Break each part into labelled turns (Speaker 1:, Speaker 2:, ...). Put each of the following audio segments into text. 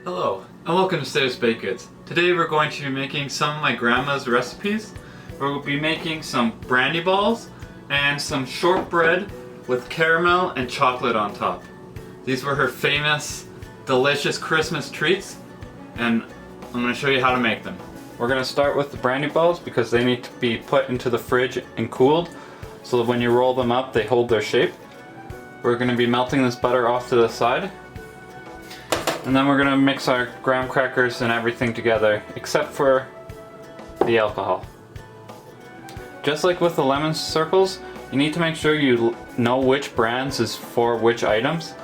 Speaker 1: Hello, and welcome to Sarah's Baked Goods. Today we're going to be making some of my grandma's recipes. We'll be making some brandy balls and some shortbread with caramel and chocolate on top. These were her famous, delicious Christmas treats, and I'm going to show you how to make them. We're going to start with the brandy balls because they need to be put into the fridge and cooled so that when you roll them up they hold their shape. We're going to be melting this butter off to the side. And then we're going to mix our graham crackers and everything together, except for the alcohol. Just like with the lemon circles, you need to make sure you know which brands is for which items.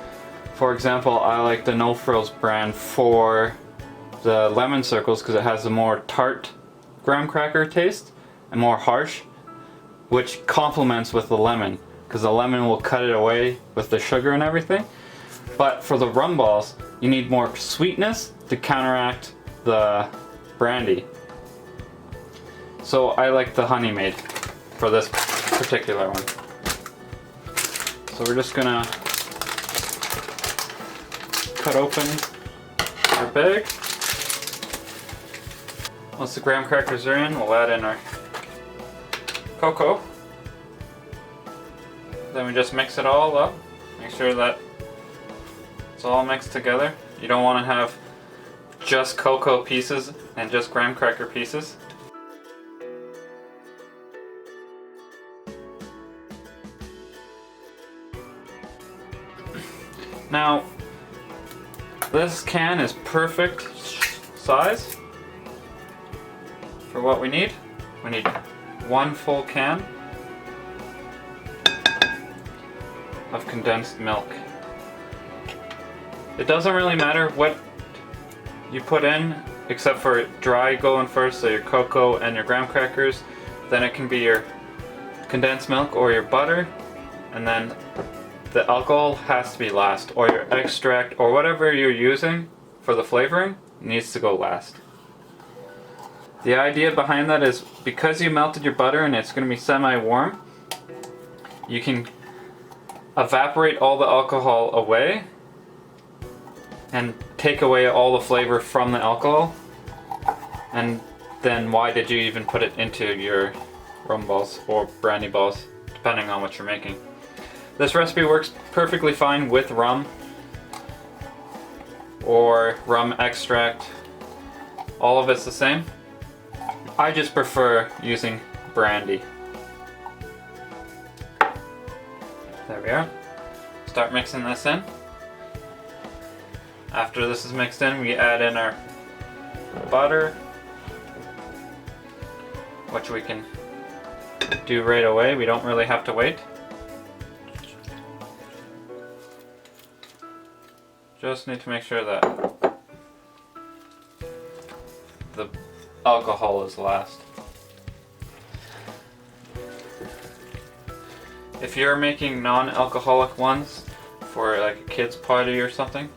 Speaker 1: For example, I like the No Frills brand for the lemon circles because it has a more tart graham cracker taste and more harsh, which complements with the lemon because the lemon will cut it away with the sugar and everything. But for the rum balls, you need more sweetness to counteract the brandy. So I like the honey made for this particular one. So we're just gonna cut open our bag. Once the graham crackers are in, we'll add in our cocoa. Then we just mix it all up. Make sure that it's all mixed together. You don't want to have just cocoa pieces and just graham cracker pieces. Now, this can is perfect size for what we need. We need one full can of condensed milk. It doesn't really matter what you put in, except for dry going first, so your cocoa and your graham crackers. Then it can be your condensed milk or your butter, and then the alcohol has to be last, or your extract, or whatever you're using for the flavoring needs to go last. The idea behind that is because you melted your butter and it's going to be semi-warm, you can evaporate all the alcohol away and take away all the flavor from the alcohol, and then why did you even put it into your rum balls or brandy balls, depending on what you're making. This recipe works perfectly fine with rum or rum extract. All of it's the same. I just prefer using brandy. There we are. Start mixing this in. After this is mixed in, we add in our butter, which we can do right away. We don't really have to wait. Just need to make sure that the alcohol is last. If you're making non-alcoholic ones for like a kid's party or something,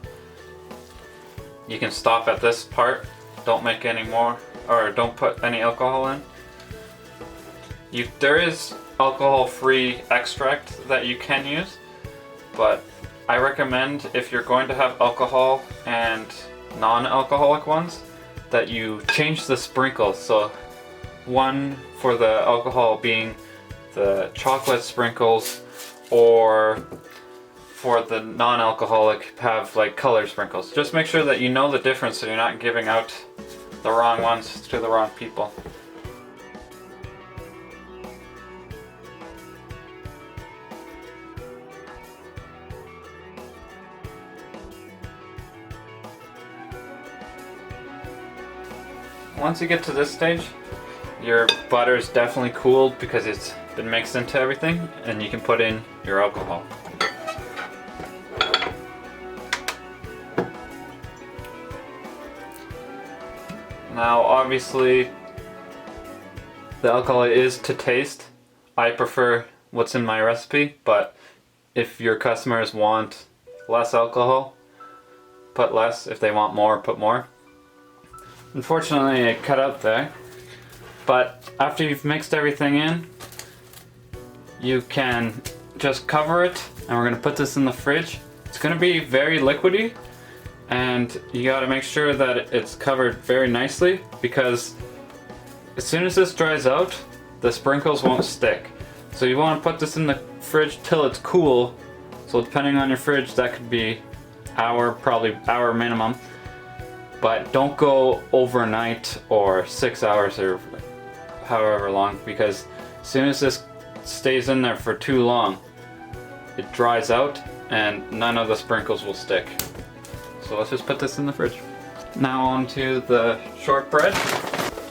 Speaker 1: you can stop at this part. Don't make any more, or don't put any alcohol in. There is alcohol-free extract that you can use, but I recommend if you're going to have alcohol and non-alcoholic ones that you change the sprinkles. So one for the alcohol being the chocolate sprinkles, or for the non-alcoholic have like color sprinkles. Just make sure that you know the difference so you're not giving out the wrong ones to the wrong people. Once you get to this stage, your butter is definitely cooled because it's been mixed into everything, and you can put in your alcohol. Now obviously the alcohol is to taste. I prefer what's in my recipe, but if your customers want less alcohol, put less. If they want more, put more. Unfortunately it cut out there, but after you've mixed everything in, you can just cover it, and we're going to put this in the fridge. It's going to be very liquidy, And you gotta make sure that it's covered very nicely, because as soon as this dries out, the sprinkles won't stick. So you want to put this in the fridge till it's cool. So depending on your fridge, that could be hour, probably hour minimum. But don't go overnight or 6 hours or however long, because as soon as this stays in there for too long, it dries out and none of the sprinkles will stick. So let's just put this in the fridge. Now on to the shortbread.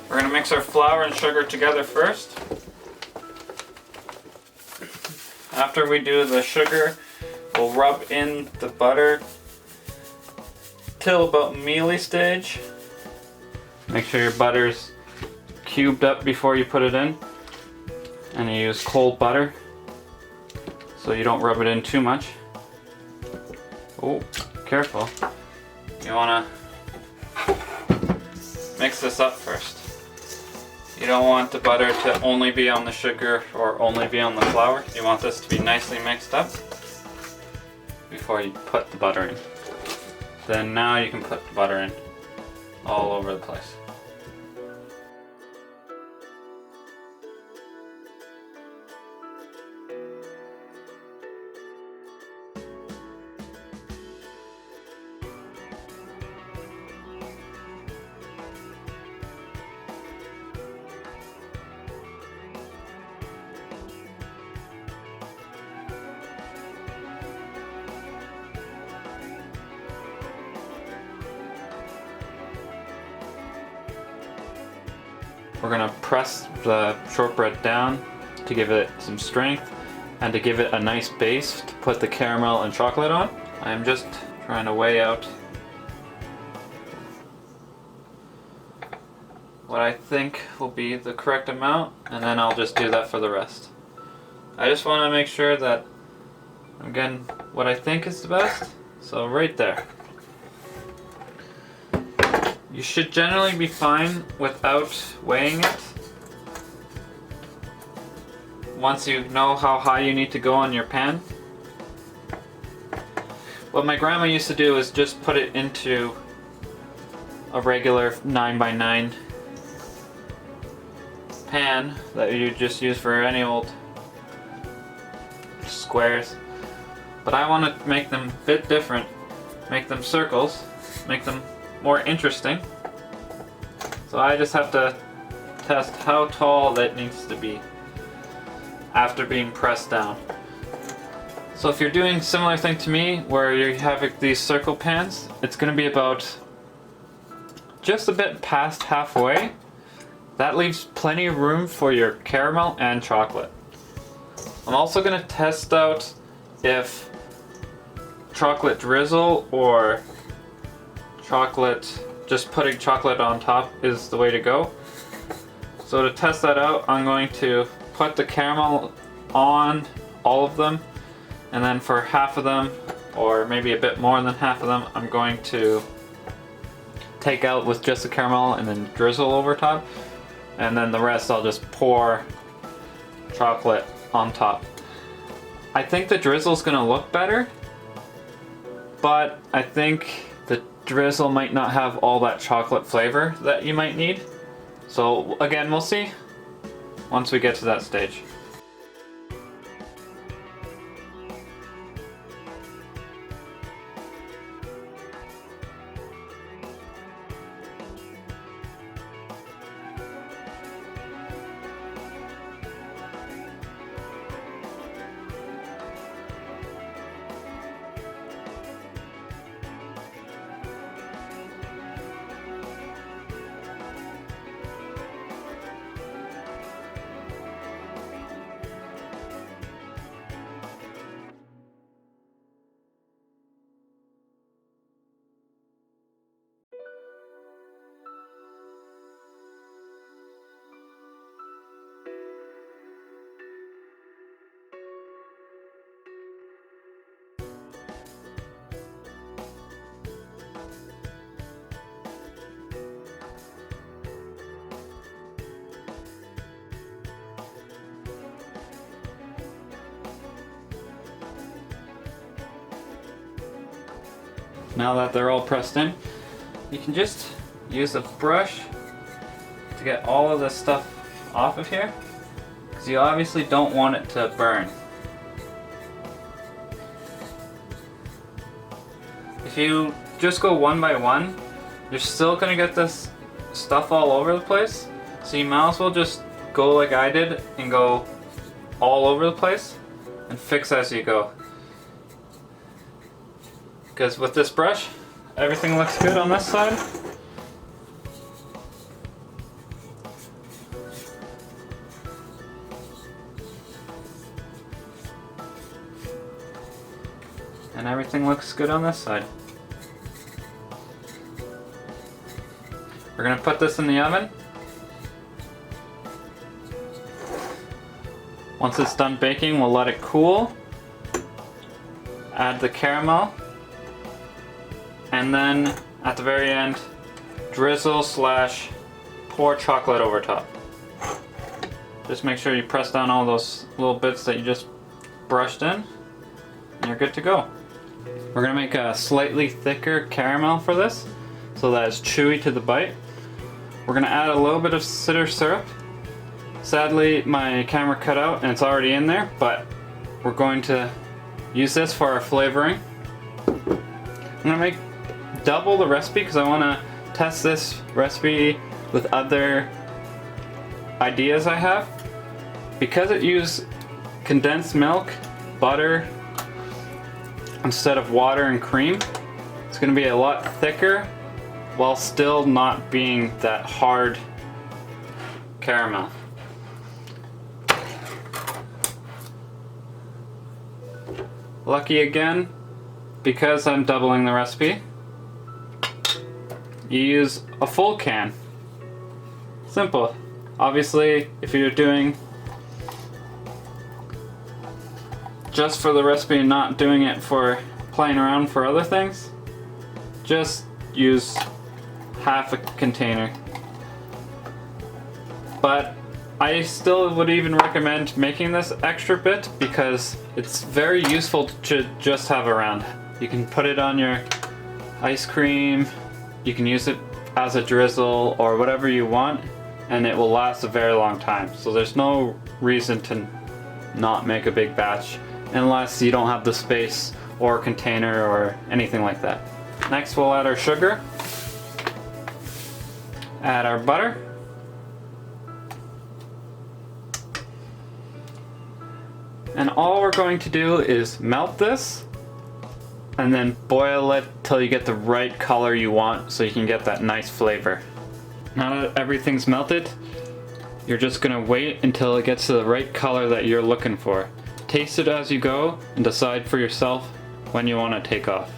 Speaker 1: We're gonna mix our flour and sugar together first. After we do the sugar, we'll rub in the butter till about mealy stage. Make sure your butter's cubed up before you put it in. And you use cold butter, so you don't rub it in too much. Oh, careful. You wanna mix this up first. You don't want the butter to only be on the sugar or only be on the flour. You want this to be nicely mixed up before you put the butter in. Then now you can put the butter in all over the place. We're gonna press the shortbread down to give it some strength and to give it a nice base to put the caramel and chocolate on. I'm just trying to weigh out what I think will be the correct amount, and then I'll just do that for the rest. I just want to make sure that I'm getting what I think is the best, so right there. You should generally be fine without weighing it. Once you know how high you need to go on your pan. What my grandma used to do is just put it into a regular 9x9 pan that you just use for any old squares. But I want to make them a bit different, make them circles, make them more interesting. So I just have to test how tall that needs to be after being pressed down. So if you're doing similar thing to me where you have these circle pans, it's going to be about just a bit past halfway. That leaves plenty of room for your caramel and chocolate. I'm also going to test out if chocolate drizzle or just putting chocolate on top is the way to go. So to test that out, I'm going to put the caramel on all of them, and then for half of them, or maybe a bit more than half of them, I'm going to take out with just the caramel and then drizzle over top, and then the rest I'll just pour chocolate on top. I think the drizzle is going to look better, but I think the drizzle might not have all that chocolate flavor that you might need. So again, we'll see once we get to that stage. Now that they're all pressed in, you can just use a brush to get all of this stuff off of here, because you obviously don't want it to burn. If you just go one by one, you're still gonna get this stuff all over the place, so you might as well just go like I did and go all over the place and fix as you go. Because with this brush, everything looks good on this side. And everything looks good on this side. We're gonna put this in the oven. Once it's done baking, we'll let it cool. Add the caramel. And then at the very end, drizzle / pour chocolate over top. Just make sure you press down all those little bits that you just brushed in, and you're good to go. We're gonna make a slightly thicker caramel for this, so that it's chewy to the bite. We're gonna add a little bit of cider syrup. Sadly, my camera cut out and it's already in there, but we're going to use this for our flavoring. I'm gonna make double the recipe because I want to test this recipe with other ideas I have. Because it used condensed milk, butter, instead of water and cream, it's going to be a lot thicker while still not being that hard caramel. Lucky again, because I'm doubling the recipe, you use a full can. Simple. Obviously, if you're doing just for the recipe and not doing it for playing around for other things, just use half a container. But I still would even recommend making this extra bit because it's very useful to just have around. You can put it on your ice cream, you can use it as a drizzle or whatever you want, and it will last a very long time. So there's no reason to not make a big batch unless you don't have the space or container or anything like that. Next we'll add our sugar, add our butter, and all we're going to do is melt this and then boil it till you get the right color you want so you can get that nice flavor. Now that everything's melted, you're just gonna wait until it gets to the right color that you're looking for. Taste it as you go and decide for yourself when you want to take off.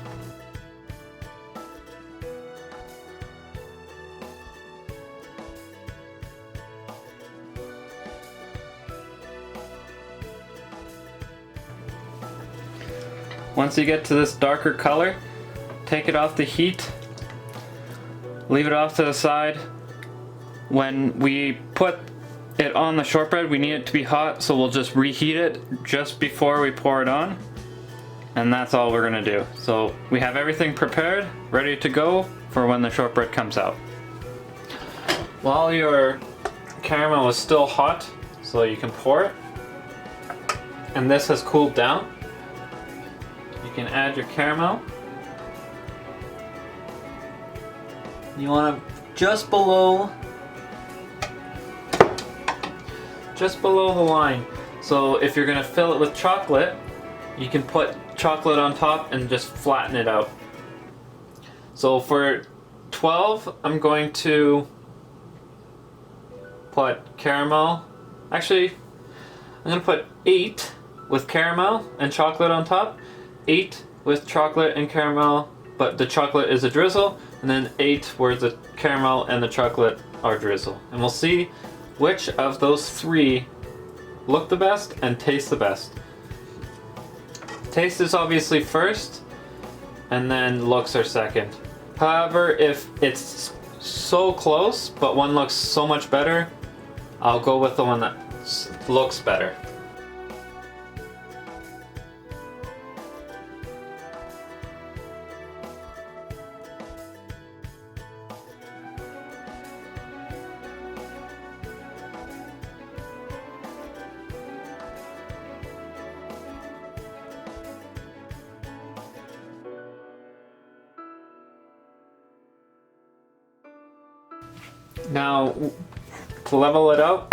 Speaker 1: Once you get to this darker color, take it off the heat, leave it off to the side. When we put it on the shortbread, we need it to be hot, so we'll just reheat it just before we pour it on. And that's all we're gonna do. So we have everything prepared, ready to go for when the shortbread comes out. While your caramel is still hot, so you can pour it, and this has cooled down, you can add your caramel. You want to just below the line. So if you're gonna fill it with chocolate, you can put chocolate on top and just flatten it out. So for 12, I'm going to put caramel. Actually, I'm gonna put 8 with caramel and chocolate on top, 8 with chocolate and caramel, but the chocolate is a drizzle, and then 8 where the caramel and the chocolate are drizzle. And we'll see which of those 3 look the best and taste the best. Taste is obviously first, and then looks are second. However, if it's so close, but one looks so much better, I'll go with the one that looks better. Now, to level it out,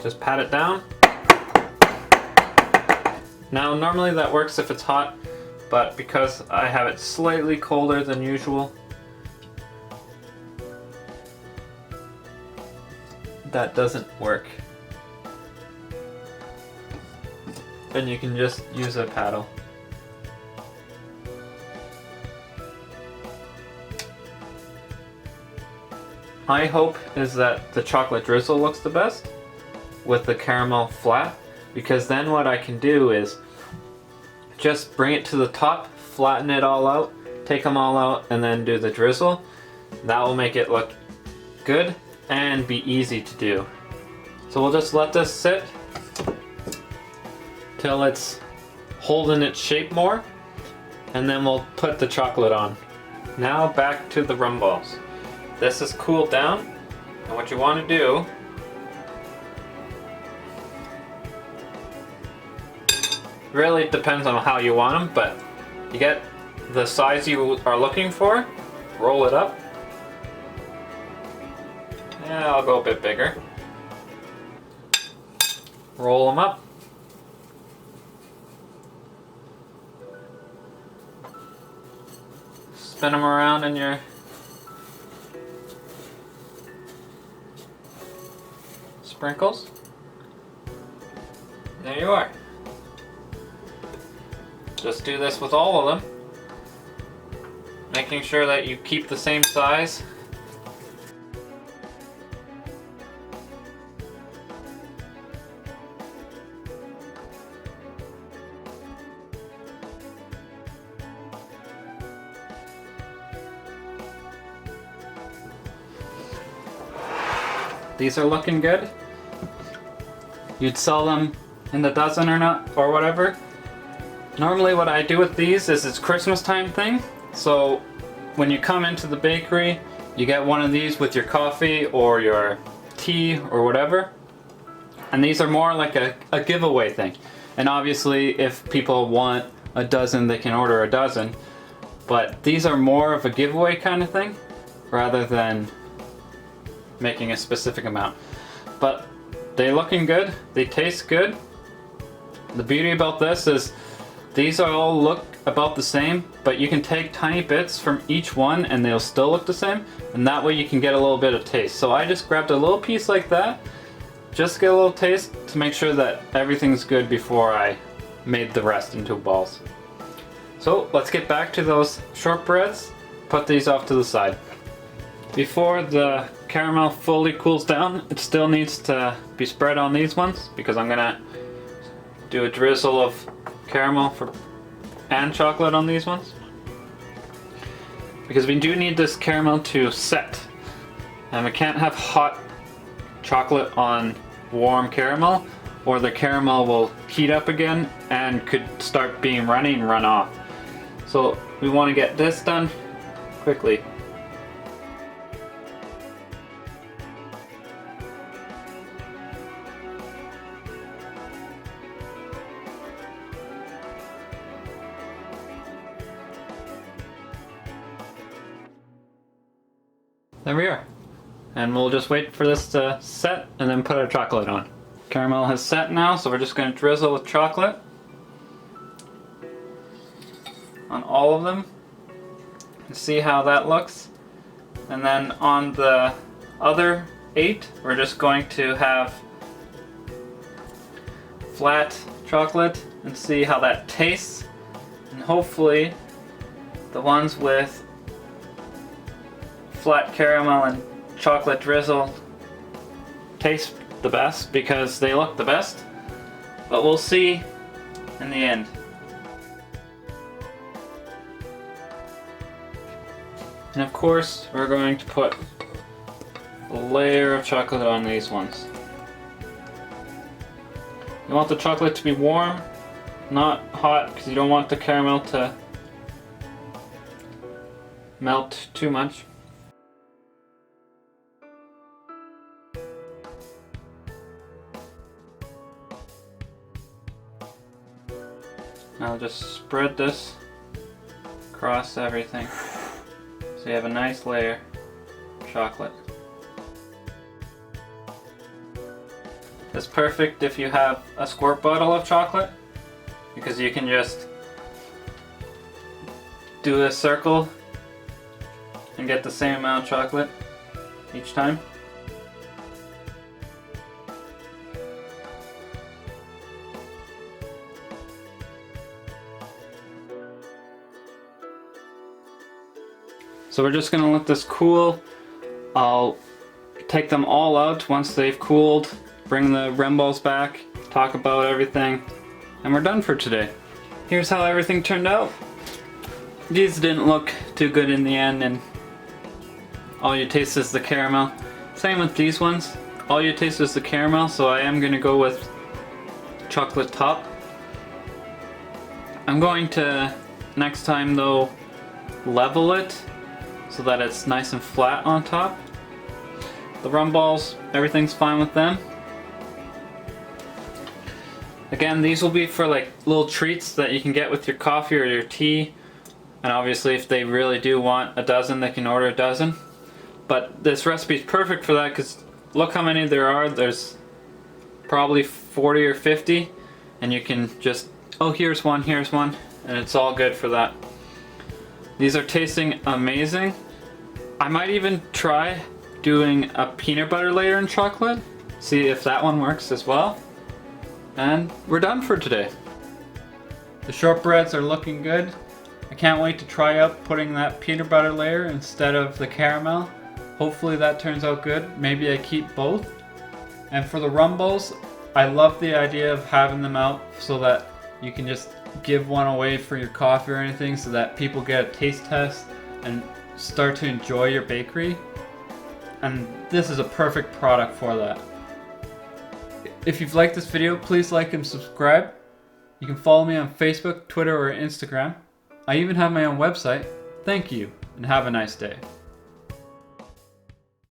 Speaker 1: just pat it down. Now, normally that works if it's hot, but because I have it slightly colder than usual, that doesn't work. Then you can just use a paddle. My hope is that the chocolate drizzle looks the best with the caramel flat, because then what I can do is just bring it to the top, flatten it all out, take them all out, and then do the drizzle. That will make it look good and be easy to do. So we'll just let this sit till it's holding its shape more, and then we'll put the chocolate on. Now back to the rum balls. This is cooled down, and what you want to do really depends on how you want them, but you get the size you are looking for, roll it up. Yeah, I'll go a bit bigger. Roll them up. Spin them around in your sprinkles. There you are. Just do this with all of them, making sure that you keep the same size. These are looking good. You'd sell them in the dozen or not, or whatever. Normally what I do with these is it's Christmas time thing. So when you come into the bakery, you get one of these with your coffee or your tea or whatever. And these are more like a giveaway thing. And obviously if people want a dozen, they can order a dozen. But these are more of a giveaway kind of thing rather than making a specific amount. But they're looking good, they taste good. The beauty about this is these all look about the same, but you can take tiny bits from each one and they'll still look the same, and that way you can get a little bit of taste. So I just grabbed a little piece like that, just get a little taste to make sure that everything's good before I made the rest into balls. So let's get back to those shortbreads, put these off to the side. Before the caramel fully cools down, it still needs to be spread on these ones because I'm gonna do a drizzle of caramel and chocolate on these ones, because we do need this caramel to set, and we can't have hot chocolate on warm caramel or the caramel will heat up again and could start being runny and run off. So we want to get this done quickly. There we are. And we'll just wait for this to set and then put our chocolate on. Caramel has set now, so we're just going to drizzle with chocolate on all of them and see how that looks. And then on the other 8, we're just going to have flat chocolate and see how that tastes. And hopefully the ones with flat caramel and chocolate drizzle taste the best because they look the best, but we'll see in the end. And of course we're going to put a layer of chocolate on these ones. You want the chocolate to be warm, not hot, because you don't want the caramel to melt too much. I'll just spread this across everything So you have a nice layer of chocolate. It's perfect if you have a squirt bottle of chocolate, because you can just do a circle and get the same amount of chocolate each time. So we're just gonna let this cool. I'll take them all out once they've cooled, bring the REM balls back, talk about everything, and we're done for today. Here's how everything turned out. These didn't look too good in the end, and all you taste is the caramel. Same with these ones. All you taste is the caramel, so I am gonna go with chocolate top. I'm going to, next time though, level it so that it's nice and flat on top. The rum balls, everything's fine with them. Again, these will be for like little treats that you can get with your coffee or your tea. And obviously if they really do want a dozen, they can order a dozen. But this recipe is perfect for that, because look how many there are. There's probably 40 or 50. And you can just, oh, here's one, and it's all good for that. These are tasting amazing. I might even try doing a peanut butter layer in chocolate. See if that one works as well. And we're done for today. The shortbreads are looking good. I can't wait to try out putting that peanut butter layer instead of the caramel. Hopefully that turns out good. Maybe I keep both. And for the rum balls, I love the idea of having them out so that you can just give one away for your coffee or anything, so that people get a taste test and start to enjoy your bakery. And this is a perfect product for that. If you've liked this video, please like and subscribe. You can follow me on Facebook, Twitter, or Instagram. I even have my own website. Thank you, and have a nice day.